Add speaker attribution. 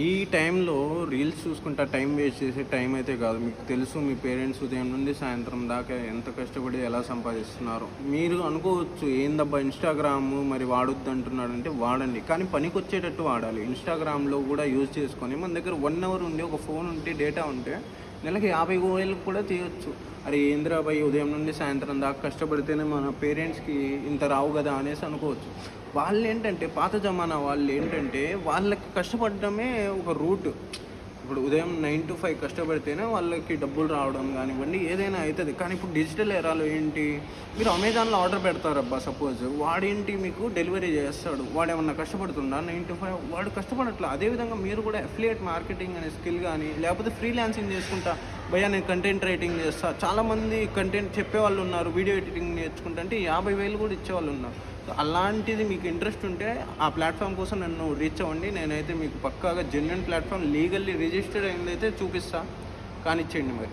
Speaker 1: ఈ టైంలో రీల్స్ చూసుకుంటా టైం వేస్ట్ చేసే టైం అయితే కాదు. మీకు తెలుసు మీ పేరెంట్స్ ఉదయం నుండి సాయంత్రం దాకా ఎంత కష్టపడి ఎలా సంపాదిస్తున్నారో. మీరు అనుకోవచ్చు ఏందబ్బా ఇన్‌స్టాగ్రాము మరి వాడొద్దు అంటున్నాడంటే వాడండి. కానీ పనికొచ్చేటట్టు వాడాలి. ఇన్‌స్టాగ్రామ్‌లో కూడా యూజ్ చేసుకొని మన దగ్గర 1 అవర్ ఉండి ఒక ఫోన్ ఉంటే డేటా ఉంటే నెలకి 50,000 కూడా తీయొచ్చు. అరే ఏందిరా భయ్ ఉదయం నుండి సాయంత్రం దాకా కష్టపడితేనే మన పేరెంట్స్‌కి ఇంత రావు గదా అనేసి అనుకోవచ్చు. వాళ్ళేంటంటే పాత జమానా వాళ్ళేంటంటే వాళ్ళకి కష్టపడడమే ఒక రూట్. ఇప్పుడు ఉదయం 9-5 కష్టపడితేనే వాళ్ళకి డబ్బులు రావడం గానివ్వండి ఏదైనా అయితది. కానీ ఇప్పుడు డిజిటల్ ఎరాలో ఏంటి, మీరు అమెజాన్‌లో ఆర్డర్ పెడతారబ్బా సపోజ్. వాడేంటి మీకు డెలివరీ చేస్తాడు. వాడేమన్నా కష్టపడుతుండా 9-5? వాడు కష్టపడట్లా. అదేవిధంగా మీరు కూడా అఫిలియేట్ మార్కెటింగ్ అనే స్కిల్ గానీ, లేకపోతే ఫ్రీలాన్సింగ్ చేసుకుంటా, భయ్యా నేను కంటెంట్ రైటింగ్ చేస్తా. చాలామంది కంటెంట్ చెప్పేవాళ్ళున్నారు. వీడియో ఎడిటింగ్ నేర్చుకుంటా అంటే 50,000 కూడా ఇచ్చేవాళ్ళున్నారు. సో అలాంటిది మీకు ఇంట్రెస్ట్ ఉంటే ఆ ప్లాట్‌ఫామ్ కోసం నన్ను రీచ్ అవ్వండి. నేనైతే మీకు పక్కాగా జెన్యూన్ ప్లాట్‌ఫామ్ లీగల్లీ రిజిస్టర్డ్ అయిందైతే చూపిస్తా. కానిచ్చేయండి మరి.